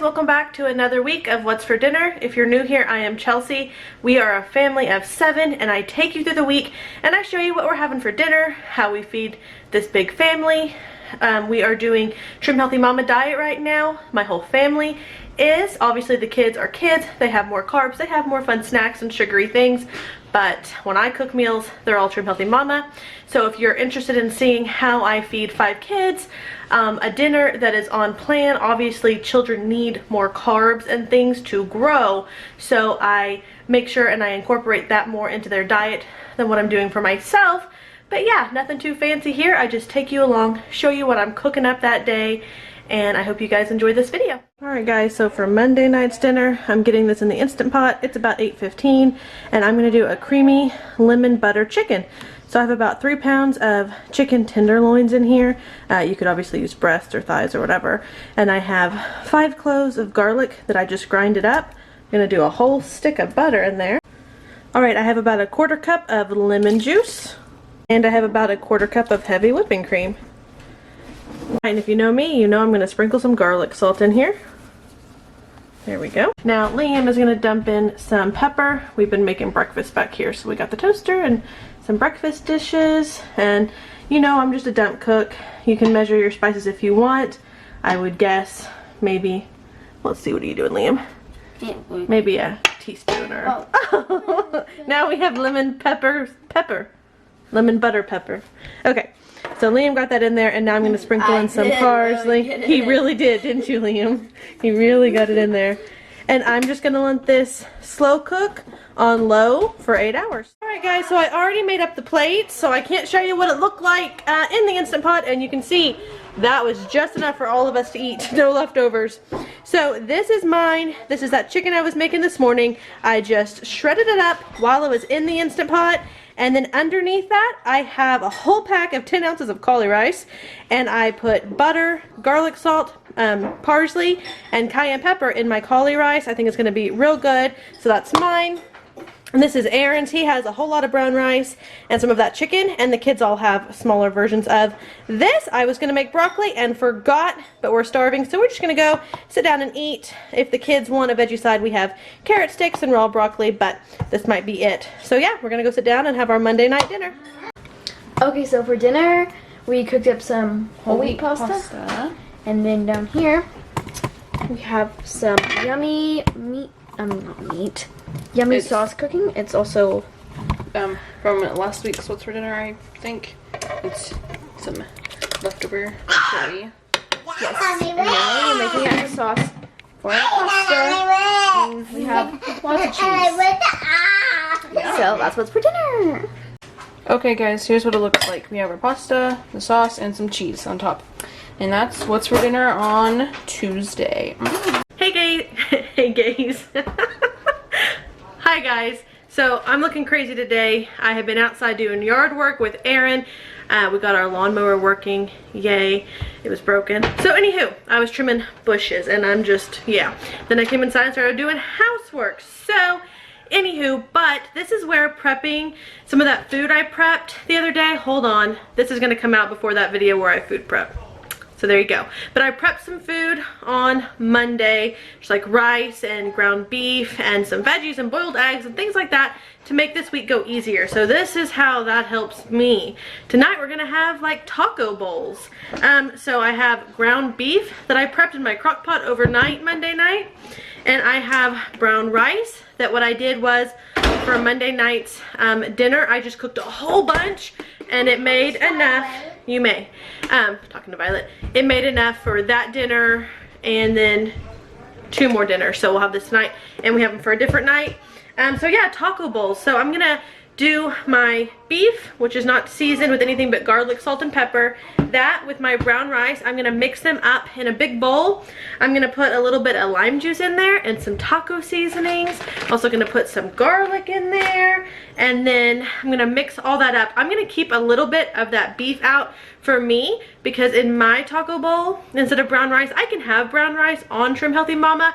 welcome back to another week of What's for Dinner. If you're new here, I am Chelsea. We are a family of 7 and I take you through the week and I show you what we're having for dinner, how we feed this big family. We are doing Trim Healthy Mama diet right now. My whole family is. Obviously the kids are kids, they have more carbs, they have more fun snacks and sugary things, but when I cook meals, they're all Trim Healthy Mama. So if you're interested in seeing how I feed 5 kids, a dinner that is on plan, obviously children need more carbs and things to grow, so I make sure and I incorporate that more into their diet than what I'm doing for myself. But yeah, nothing too fancy here. I just take you along, show you what I'm cooking up that day, and I hope you guys enjoy this video. Alright guys, so for Monday night's dinner, I'm getting this in the Instant Pot. It's about 8:15, and I'm going to do a creamy lemon butter chicken. So I have about 3 pounds of chicken tenderloins in here. You could obviously use breast or thighs or whatever. And I have 5 cloves of garlic that I just grinded up. I'm going to do a whole stick of butter in there. Alright, I have about a 1/4 cup of lemon juice. And I have about a 1/4 cup of heavy whipping cream. And if you know me, you know I'm going to sprinkle some garlic salt in here. There we go. Now Liam is going to dump in some pepper. We've been making breakfast back here, so we got the toaster and some breakfast dishes, and you know I'm just a dump cook. You can measure your spices if you want. I would guess maybe, let's see, what are you doing, Liam? Maybe a teaspoon or oh. Now we have lemon butter pepper. Okay, so Liam got that in there, and now I'm going to sprinkle in some parsley. He really did, didn't you, Liam? He really got it in there. And I'm just going to let this slow cook on low for 8 hours. Alright guys, so I already made up the plates, so I can't show you what it looked like in the Instant Pot, and you can see that was just enough for all of us to eat, no leftovers. So this is mine. This is that chicken I was making this morning. I just shredded it up while it was in the Instant Pot. And then underneath that, I have a whole pack of 10 ounces of cauli rice. And I put butter, garlic salt, parsley, and cayenne pepper in my cauli rice. I think it's going to be real good. So that's mine. And this is Aaron's. He has a whole lot of brown rice and some of that chicken. And the kids all have smaller versions of this. I was going to make broccoli and forgot, but we're starving. So we're just going to go sit down and eat. If the kids want a veggie side, we have carrot sticks and raw broccoli, but this might be it. So yeah, we're going to go sit down and have our Monday night dinner. Okay, so for dinner, we cooked up some whole wheat pasta. And then down here, we have some yummy yummy sauce cooking. It's also from last week's What's for Dinner, I think. It's some leftover chili. Yes. And now we're making out the sauce for our pasta. And we have lots of cheese. Yeah. So that's what's for dinner. Okay guys, here's what it looks like. We have our pasta, the sauce, and some cheese on top. And that's what's for dinner on Tuesday. Hey guys. Hey guys. Hi guys. So I'm looking crazy today. I have been outside doing yard work with Aaron. We got our lawnmower working. Yay. It was broken. So anywho, I was trimming bushes and I'm just, yeah. Then I came inside and started doing housework. So anywho, but this is where prepping some of that food I prepped the other day. Hold on. This is going to come out before that video where I food prep. So there you go. But I prepped some food on Monday, just like rice and ground beef and some veggies and boiled eggs and things like that to make this week go easier. So this is how that helps me. Tonight we're gonna have like taco bowls. So I have ground beef that I prepped in my crock pot overnight Monday night. And I have brown rice that what I did was for Monday night's dinner, I just cooked a whole bunch and it made enough. You may. Talking to Violet. It made enough for that dinner and then 2 more dinners. So we'll have this tonight and we have them for a different night. So yeah, taco bowls. So I'm gonna do my beef, which is not seasoned with anything but garlic, salt, and pepper. That with my brown rice, I'm gonna mix them up in a big bowl. I'm gonna put a little bit of lime juice in there and some taco seasonings. Also gonna put some garlic in there, and then I'm gonna mix all that up. I'm gonna keep a little bit of that beef out for me because in my taco bowl, instead of brown rice, I can have brown rice on Trim Healthy Mama.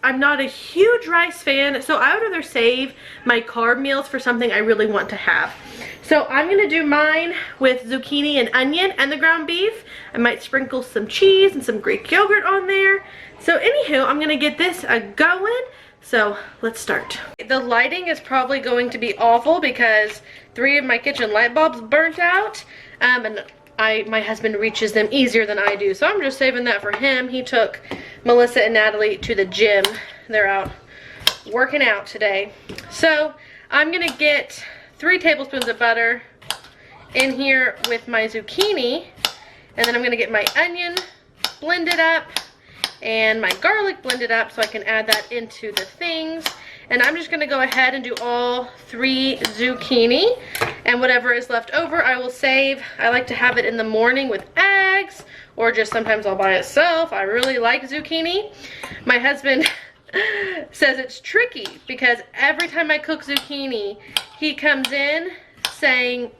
I'm not a huge rice fan, so I would rather save my carb meals for something I really want to have. So I'm going to do mine with zucchini and onion and the ground beef. I might sprinkle some cheese and some Greek yogurt on there. So anywho, I'm going to get this going. So let's start. The lighting is probably going to be awful because 3 of my kitchen light bulbs burnt out. And my husband reaches them easier than I do. So I'm just saving that for him. He took Melissa and Natalee to the gym. They're out working out today. So I'm going to get 3 tablespoons of butter in here with my zucchini, and then I'm going to get my onion blended up and my garlic blended up so I can add that into the things. And I'm just going to go ahead and do all 3 zucchini, and whatever is left over I will save. I like to have it in the morning with eggs, or just sometimes I'll buy itself. I really like zucchini. My husband says it's tricky because every time I cook zucchini, he comes in saying,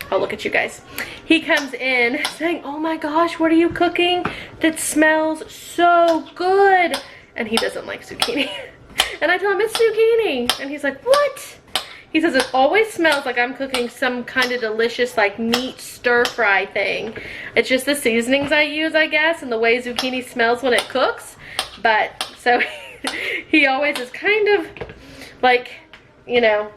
oh, look at you guys. He comes in saying, oh my gosh, what are you cooking? That smells so good. And he doesn't like zucchini. And I tell him it's zucchini. And he's like, what? He says it always smells like I'm cooking some kind of delicious like meat stir fry thing. It's just the seasonings I use, I guess, and the way zucchini smells when it cooks. But so he always is kind of like, you know,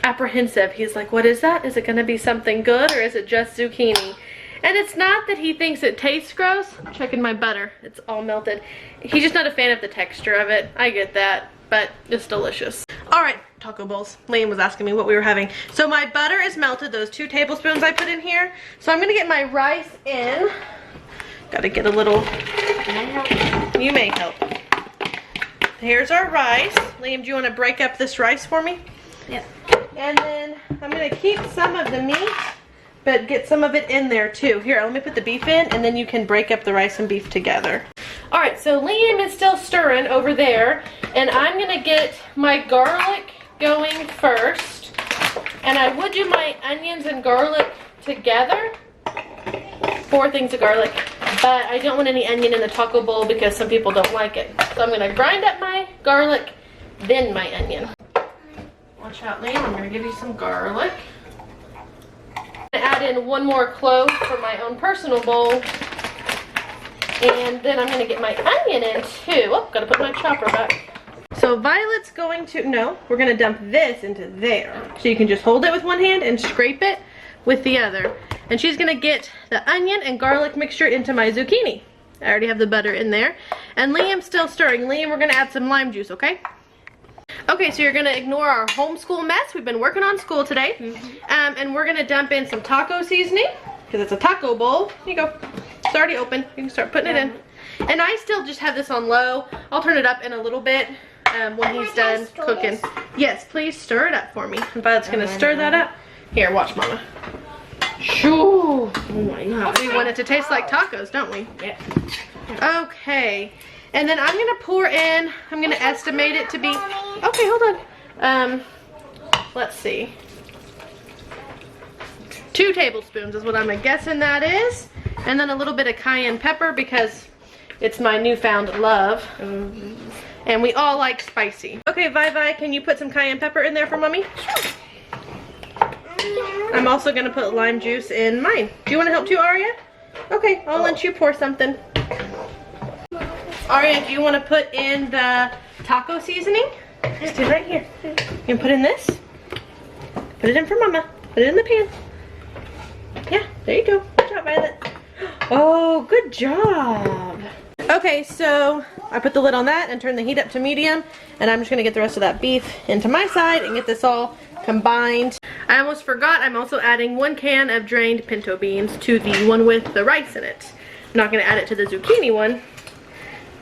apprehensive. He's like, what is that? Is it going to be something good, or is it just zucchini? And it's not that he thinks it tastes gross. I'm checking my butter. It's all melted. He's just not a fan of the texture of it. I get that, but it's delicious. All right, taco bowls. Liam was asking me what we were having. So my butter is melted, those 2 tablespoons I put in here. So I'm going to get my rice in. Got to get a little... You may help. Here's our rice. Liam, do you want to break up this rice for me? Yep. And then I'm going to keep some of the meat, but get some of it in there too. Here, let me put the beef in, and then you can break up the rice and beef together. Alright, so Liam is still stirring over there, and I'm going to get my garlic going first. And I would do my onions and garlic together. 4 things of garlic. But I don't want any onion in the taco bowl because some people don't like it. So I'm going to grind up my garlic, then my onion. Watch out, Liam. I'm going to give you some garlic. I'm going to add in 1 more clove for my own personal bowl. And then I'm going to get my onion in too. Oh, got to put my chopper back. So Violet's going to, no, we're going to dump this into there. So you can just hold it with one hand and scrape it with the other. And she's going to get the onion and garlic mixture into my zucchini. I already have the butter in there. And Liam's still stirring. Liam, we're going to add some lime juice, okay? Okay, so you're going to ignore our homeschool mess. We've been working on school today. And we're going to dump in some taco seasoning, because it's a taco bowl. Here you go. It's already open. You can start putting it in. And I still just have this on low. I'll turn it up in a little bit when he's done cooking. Yes, please stir it up for me. And Violet's going to stir that up. Here, watch, Mama. Shoo! Oh my God. We want it to taste like tacos, don't we? Yeah. Okay. And then I'm going to pour in, I'm going to estimate it to be, okay, hold on. Let's see. 2 tablespoons is what I'm guessing that is. And then a little bit of cayenne pepper because it's my newfound love. And we all like spicy. Okay, Vi, can you put some cayenne pepper in there for Mommy? I'm also going to put lime juice in mine. Do you want to help too, Aria? Okay, I'll let you pour something. Aria, do you want to put in the taco seasoning? Just do it right here. You can put in this. Put it in for Mama. Put it in the pan. Yeah, there you go. Good job, Violet. Oh, good job. Okay, so I put the lid on that and turn the heat up to medium. And I'm just going to get the rest of that beef into my side and get this all combined. I almost forgot, I'm also adding 1 can of drained pinto beans to the one with the rice in it. I'm not going to add it to the zucchini one.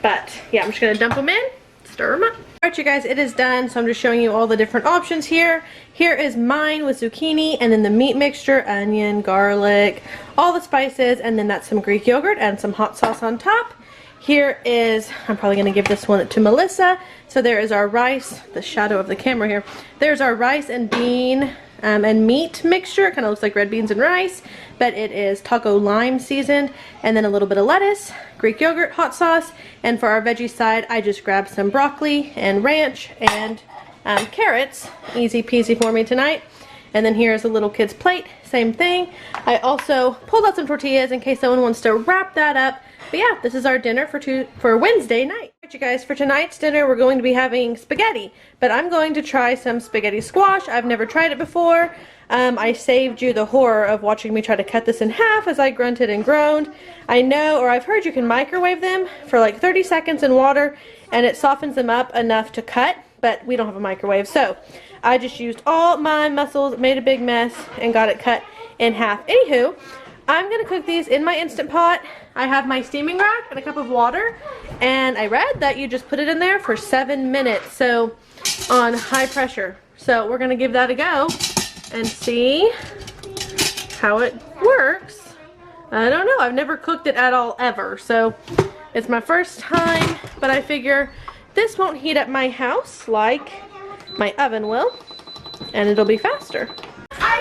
But yeah, I'm just going to dump them in, stir them up. Alright you guys, it is done, so I'm just showing you all the different options here. Here is mine with zucchini, and then the meat mixture, onion, garlic, all the spices, and then that's some Greek yogurt and some hot sauce on top. Here is, I'm probably going to give this one to Melissa. So there is our rice, the shadow of the camera here. There's our rice and bean and meat mixture. It kind of looks like red beans and rice, but it is taco lime seasoned. And then a little bit of lettuce, Greek yogurt, hot sauce. And for our veggie side, I just grabbed some broccoli and ranch and carrots. Easy peasy for me tonight. And then here's a little kid's plate, same thing. I also pulled out some tortillas in case someone wants to wrap that up. But yeah, this is our dinner for Wednesday night. Alright you guys, for tonight's dinner we're going to be having spaghetti. But I'm going to try some spaghetti squash. I've never tried it before. I saved you the horror of watching me try to cut this in half as I grunted and groaned. I know, or I've heard you can microwave them for like 30 seconds in water and it softens them up enough to cut, but we don't have a microwave. So I just used all my muscles, made a big mess, and got it cut in half. Anywho, I'm going to cook these in my Instant Pot. I have my steaming rack and a cup of water, and I read that you just put it in there for 7 minutes, so on high pressure. So we're going to give that a go and see how it works. I don't know, I've never cooked it at all ever, so it's my first time, but I figure this won't heat up my house like my oven will, and it'll be faster.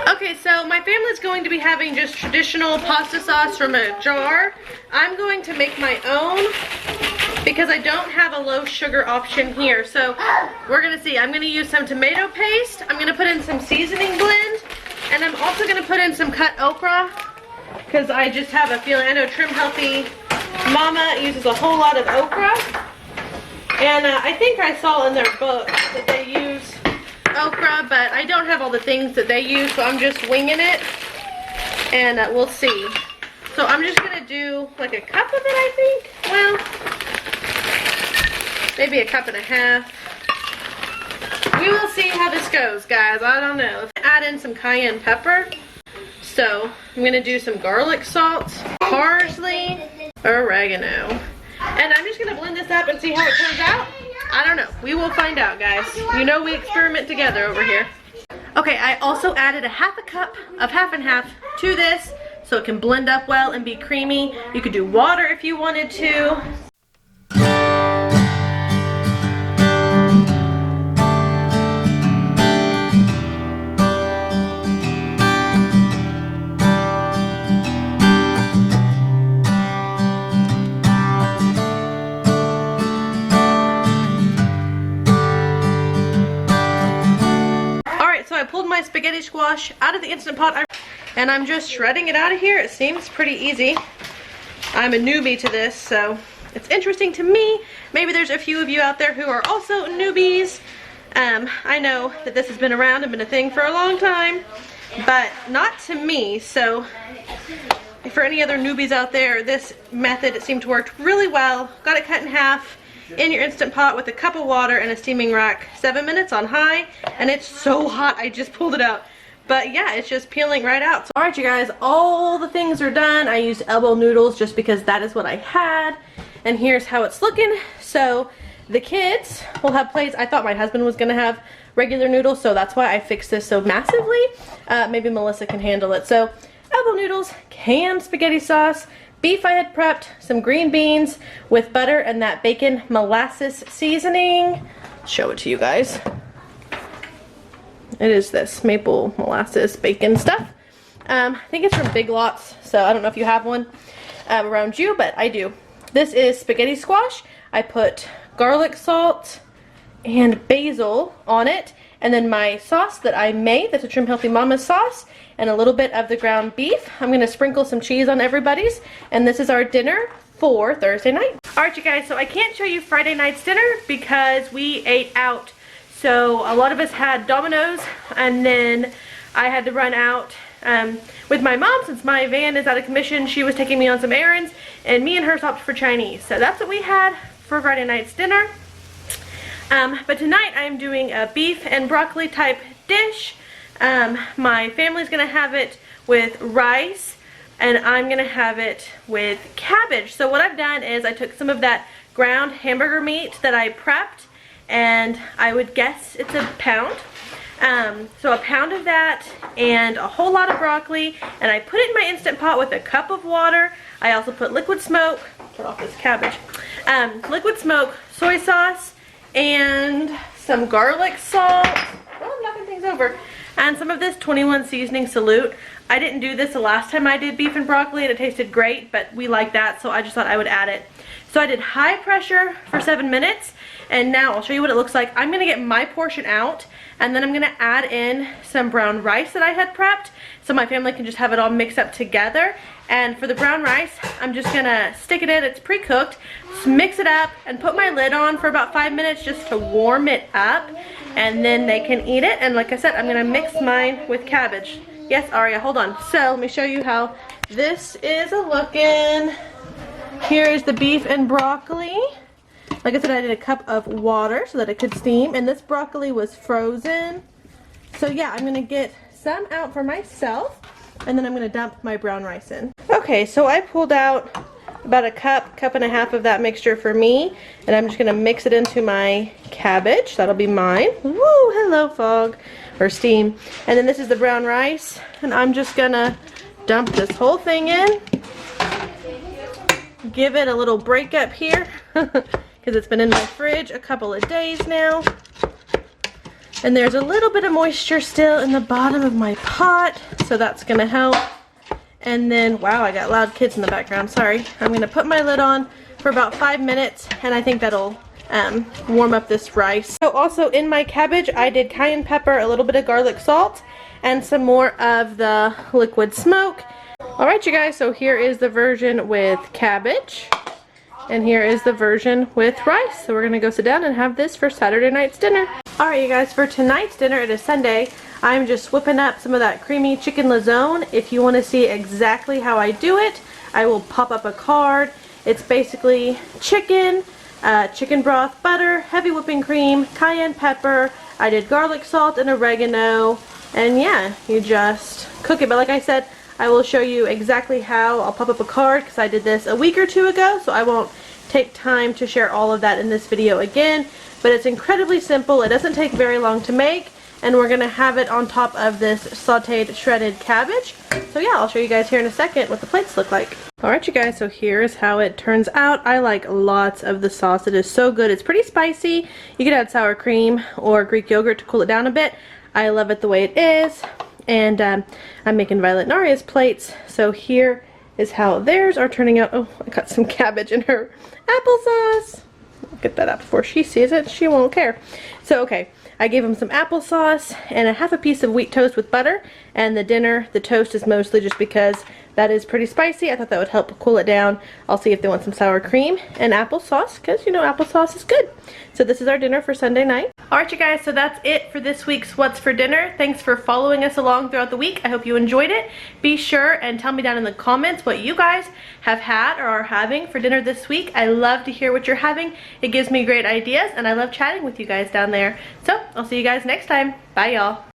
Okay, so my family's going to be having just traditional pasta sauce from a jar. I'm going to make my own because I don't have a low sugar option here. So we're gonna see. I'm gonna use some tomato paste. I'm gonna put in some seasoning blend, and I'm also gonna put in some cut okra because I just have a feeling. I know Healthy Momma uses a whole lot of okra, and I think I saw in their book that they use okra, but I don't have all the things that they use, so I'm just winging it, and we'll see. So I'm just gonna do like a cup of it, I think. Well, maybe a cup and a half. We will see how this goes, guys. I don't know. Add in some cayenne pepper. So I'm gonna do some garlic salt, parsley, oregano, and I'm just gonna blend this up and see how it turns out. I don't know. We will find out, guys. You know we experiment together over here. Okay, I also added a half a cup of half and half to this so it can blend up well and be creamy. You could do water if you wanted to. I pulled my spaghetti squash out of the Instant Pot and I'm just shredding it out of here. It seems pretty easy. I'm a newbie to this, so it's interesting to me. Maybe there's a few of you out there who are also newbies. I know that this has been around and been a thing for a long time, but not to me. So for any other newbies out there, this method seemed to work really well. Got it cut in half in your Instant Pot with a cup of water and a steaming rack. 7 minutes on high, and it's so hot I just pulled it out. But yeah, it's just peeling right out. So, alright you guys, all the things are done. I used elbow noodles just because that is what I had. And here's how it's looking. So the kids will have plates. I thought my husband was gonna have regular noodles, so that's why I fixed this so massively. Maybe Melissa can handle it. So elbow noodles, canned spaghetti sauce, beef I had prepped, some green beans with butter and that bacon molasses seasoning. I'll show it to you guys. It is this maple molasses bacon stuff. I think it's from Big Lots, so I don't know if you have one around you, but I do. This is spaghetti squash. I put garlic salt and basil on it, and then my sauce that I made, that's a Healthy Momma sauce, and a little bit of the ground beef. I'm going to sprinkle some cheese on everybody's, and this is our dinner for Thursday night. Alright you guys, so I can't show you Friday night's dinner because we ate out. So a lot of us had Domino's, and then I had to run out with my mom since my van is out of commission. She was taking me on some errands, and me and her stopped for Chinese. So that's what we had for Friday night's dinner. But tonight I'm doing a beef and broccoli type dish. My family's gonna have it with rice, and I'm gonna have it with cabbage. So what I've done is I took some of that ground hamburger meat that I prepped, and I would guess it's a pound. So a pound of that and a whole lot of broccoli, and I put it in my Instant Pot with a cup of water. I also put liquid smoke, turn off this cabbage, liquid smoke, soy sauce, and some garlic salt. Oh, I'm knocking things over. And some of this 21 seasoning salute. I didn't do this the last time I did beef and broccoli and it tasted great, but we like that, so I just thought I would add it. So I did high pressure for 7 minutes, and now I'll show you what it looks like. I'm gonna get my portion out, and then I'm gonna add in some brown rice that I had prepped, so my family can just have it all mixed up together. And for the brown rice, I'm just gonna stick it in, it's pre-cooked, mix it up, and put my lid on for about 5 minutes just to warm it up, and then they can eat it. And like I said, I'm gonna mix mine with cabbage. Yes, Aria, hold on. So let me show you how this is looking. Here is the beef and broccoli. Like I said, I did a cup of water so that it could steam, and this broccoli was frozen. So yeah, I'm gonna get some out for myself, and then I'm gonna dump my brown rice in. Okay, so I pulled out about a cup and a half of that mixture for me, and I'm just gonna mix it into my cabbage. That'll be mine. Woo, hello fog, or steam. And then this is the brown rice, and I'm just gonna dump this whole thing in. Give it a little break up here, because it's been in my fridge a couple of days now. And there's a little bit of moisture still in the bottom of my pot, so that's gonna help. And then, wow, I got loud kids in the background, sorry. I'm gonna put my lid on for about 5 minutes, and I think that'll warm up this rice. So also in my cabbage, I did cayenne pepper, a little bit of garlic salt, and some more of the liquid smoke. Alright you guys, so here is the version with cabbage, and here is the version with rice. So we're gonna go sit down and have this for Saturday night's dinner. Alright you guys, for tonight's dinner, it is Sunday. I'm just whipping up some of that creamy chicken lazone. If you want to see exactly how I do it, I will pop up a card. It's basically chicken, chicken broth, butter, heavy whipping cream, cayenne pepper. I did garlic salt and oregano, and yeah, you just cook it. But like I said, I will show you exactly how. I'll pop up a card because I did this a week or two ago, so I won't take time to share all of that in this video again. But it's incredibly simple. It doesn't take very long to make. And we're going to have it on top of this sauteed shredded cabbage. So yeah, I'll show you guys here in a second what the plates look like. Alright you guys, so here's how it turns out. I like lots of the sauce. It is so good. It's pretty spicy. You could add sour cream or Greek yogurt to cool it down a bit. I love it the way it is. And I'm making Violet and Aria's plates. So here is how theirs are turning out. Oh, I got some cabbage in her applesauce. I'll get that out before she sees it. She won't care. So okay. I gave them some applesauce and a half a piece of wheat toast with butter, and the toast is mostly just because that is pretty spicy. I thought that would help cool it down. I'll see if they want some sour cream and applesauce, because you know applesauce is good. So this is our dinner for Sunday night. Alright you guys, so that's it for this week's What's for Dinner. Thanks for following us along throughout the week. I hope you enjoyed it. Be sure and tell me down in the comments what you guys have had or are having for dinner this week. I love to hear what you're having. It gives me great ideas, and I love chatting with you guys down there. So I'll see you guys next time. Bye y'all.